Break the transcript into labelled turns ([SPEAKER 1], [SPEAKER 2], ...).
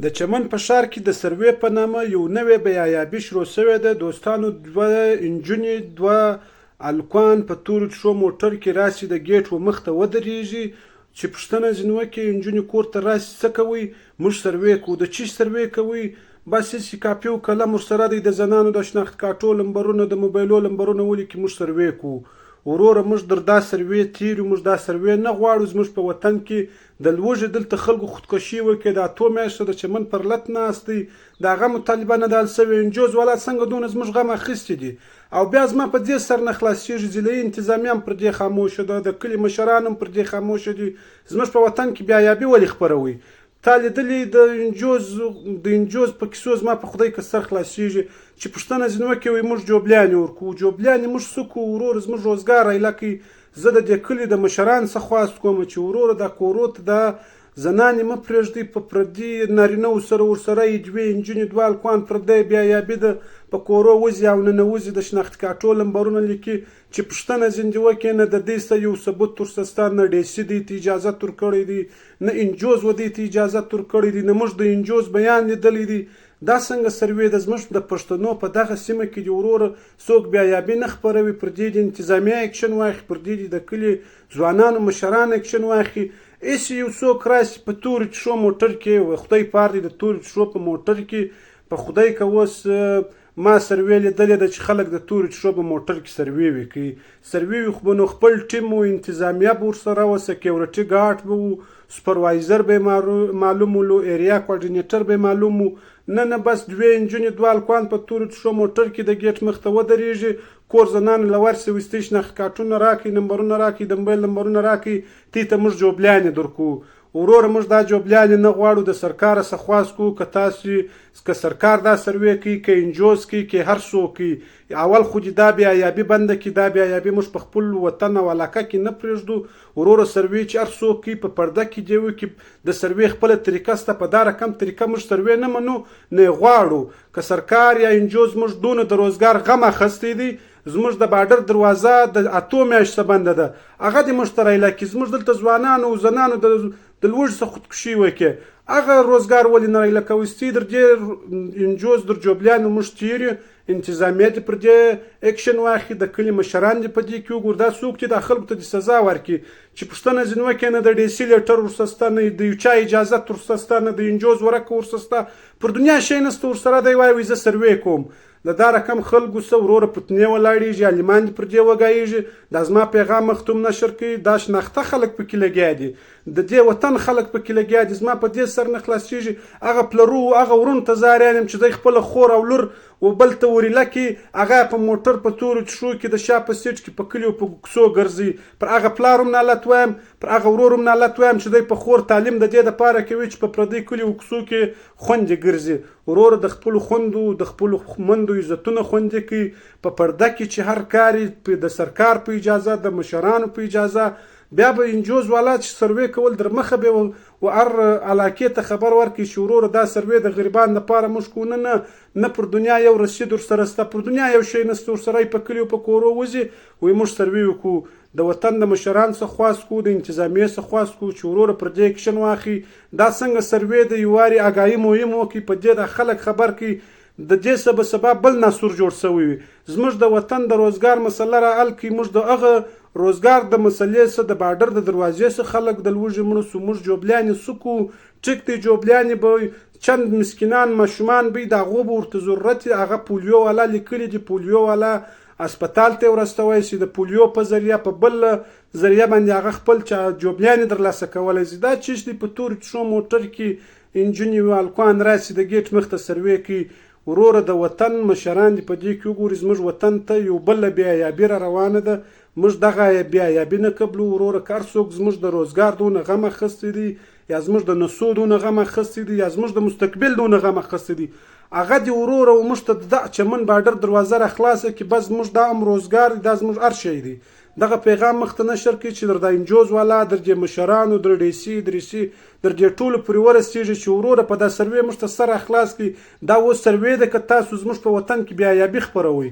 [SPEAKER 1] د چمن په ښار کې د سروې په نامه یو نوی بیایابي شروع شوې ده. دوستانو دوه انجونې دوه الکوان په تورو شو موټر کې راسي د ګیټ و مخ ته ودرېږي چې پوښتنه ځینې وکړي انجونې کور ته راسي څه کوئ؟ موږ سروې کوو. د چی سروې کوئ؟ بس هېڅ کاپي او قلم ورسره دی، د زنانو د شناخت کارټو لمبرونه د موبایلو لمبرونه ولیکي موږ سروې کوو. وروره موږ در دا سروې تیر یو، موږ دا سروې نه غواړو. زموږ په وطن کې د لوږې دلته خلکو خودکشي وکړي، د اتو میاشتو د چمن پر لت ناست دی، د هغه مطالبه نه ده حل سوې. انجوز والا څنګه دونه زموږ غم اخیستی دي او بیا زما په دې سر نه خلاصېږي. ضلعي انتظامیه هم پر دې خاموشه ده، د کلي مشران هم پر دې خاموشه دي. زموږ په وطن کې بیایابي ولې خپروئ؟ تا لیدلې د انجوز په کیسو زما په خدای که سر خلاصېږي چې پوښتنه ځینې وکړي وایي موږ جوبلیانې ورکوو. جوبلیانې موږ څه کوو؟ ورور زموږ روزګار ایله کوي. زه د دې کلي د مشران څخه خواست کوم چې وروره دا کورو ته دا زنانې مه پرېږدئ په پردي نارینهو سره ورسره یې دوې نجونې دوه الکوان پردی بیایابي ده په کورو وځي او ننوځي د شناخت کارټو لمبرونه لیکي چې پوښتنه ځینې وکړي نه د دې څه یو ثبوت ورسره شته، نه ډیسي دې ته اجازت ورکړی دی، نه انجوز و دې ته اجازت ورکړی دی، نه موږ د انجوز بیان لیدلی دی. دا څنګه سروې ده؟ زموږ د پښتنو په دغه سیمه کې د وروره څوک بیایابي نه خپروي. پر دې د انتظامیه اکشن واخلي، پر دې د کلي ځوانانو مشران اکشن واخلي. هېڅ یو څوک راسي په تورو چشو موټر کې، خدای پار دی د تورو چشو په موټر کې په خدای که اوس ما سروې لیدلې ده چې خلک د تورو چشو په موټر کې سروې وکړي. سروې وي خو به نو خپل ټیم و، انتظامیه به ورسره وه، سکیورټي ګارډ به و، سوپروایزر به یې معلوم و، ایریا کوارډینیټر به یې معلوم و. نه بس دوې انجونې دوه الکوان په تورو چشو موټر کې د ګیټ مخ ته ودرېږي. کور زنانو له ورسې ویستې شناخت کارټونه راکړئ، نمبرونه راکړئ، د موبایل نمبرونه راکړئ، دې ته موږ جوبلیانې درکوو. وروره موږ دا جوبلیانې نه غواړو. د سرکاره څخه خواست کوو که تاسې که سرکار دا سروې کوي، که انجوز کوي، که هر څوک کوي، اول خو دې دا بیایابي بنده کړي. دا بیایابي موږ په خپل وطن او علاقه کې نه پرېږدو. وروره سروې چې هر څوک کوي په پرده کې دې وکړي. د سروې خپله طریقه شته، په دا رقم طریقه موږ سروې نه منو نه یې غواړو. که سرکار یا انجوز موږ دونه د روزګار غم اخیستی دی. زموږ د باډر دروازه د اتو میاشتو بنده ده، هغه دې موږ ته رایله کړي. زموږ دلته ځوانانو او زنانو د لوږې څخه خودکشي وکړي، هغه روزګار ولې نه رایله کوئ؟ ستې در دې انجوز در جوبلیانو موږ تېر یو، انتظامیه دې پر دې اکشن واخلي، د کلي مشران دې په دې کې وګوري. دا څوک چې دا خلکو ته دې سزا ورکړي چې پوښتنه ځینې وکړي نه د ډیسي لیټر ورسره شته، نه د یو چا اجازت ورسره شته، نه د انجوز ورقه ورسره شته، پر دنیا شی نشته ورسره. دی وایي زه سروې کوم. د دا رقم خلکو څه وروره پتنې ولاړېږي، عالمان دې پر دې وږایېږي. دا زما پیغام مختوم نشر کوي. دا شناخته خلک پکې لګیا دي، د دې وطن خلک پکې لګیا دي. زما په دې سر نه خلاصېږي. هغه پلرو هغه ورونو ته زاریان یم چې دی خپله خور او لور و بل ته وریله کړي، هغه په موټر په تورو چشو کې د شا په سیټ کې په کلیو په کوڅو ګرځي. پر هغه پلار هم نالت وایم، پر هغه ورور هم نالت وایم چې دی په خور تعلیم د دې دپاره کوي چې په پردي کلیو کوڅو کې خوندې ګرځي. وروره د خپلو خوندو د خپلو مندو عزتونه خوندي کوي په پرده کې چې هر کار د سرکار په اجازه، د مشرانو په اجازه. بیا به انجوز والا چې سروې کول در مخه به و هر علاقې ته خبر ورکړي چې وروره دا سروې د غریبانو لپاره موږ کوو. نه پر دنیا یو رسید ورسره شته، پر دنیا یو شی نشته ورسره. په کلیو په کورو وځي وایي موږ سروې وکړو. د وطن د مشران څخه خواست کوو، د انتظامیې څخه خواست کوو چې وروره پر دې اکشن واخلي. دا څنګه سروې د یو وارې اګاهي مهم وکړي، په دې د خلک خبر کړي. د دې سبب بل ناسور جوړ شوی وي. زموږ د وطن د روزګار مسله را حل کړي. موږ د هغه روزګار د مسلې څخه د باډر د دروازې څخه خلک د لوږې مړه سو. موږ جوبلیانې څه کوو؟ ټیک دی جوبلیانې به چند مسکینان ماشومان به د هغو به ورته ضرورت وي. هغه پولیو والا لیکلي دي، پولیو والا اسپتال ته ورستوی شي، د پولیو په ذریعه په بل ذریعه باندې هغه خپل جوبلیانې درلاسه کولی شي. دا چیش دی په تورو چشو موټر کې انجونې الکوان راسي د ګیټ مخ ته سروې کوي. وروره د وطن مشران دې په دې کې وګوري. زموږ وطن ته یو بله بیایابي را روانه ده. موږ دغه بیایابي نه قبلو. وروره که هر څوک زموږ د روزګار دونه غم اخیستی دی، یا زموږ د نسو دونه غم اخیستی دی، یا زموږ د مستقبل دونه غم اخیستی دی، هغه دې وروره موږ ته د چمن باډر دروازه را خلاصه کړي. بس موږ دا هم روزګار دی، دا زموږ هر شی دی. دغه پیغام مخته نشر کړي چې در د انجوز والا، در دې مشرانو، در ډیسي درېسي، در دې ټولو پورې ورسېږي چې وروره په دا سروې موږ ته سر اخلاص کړي. دا اوس سروې ده که تاسو زموږ په وطن کې بیایابي خپروئ.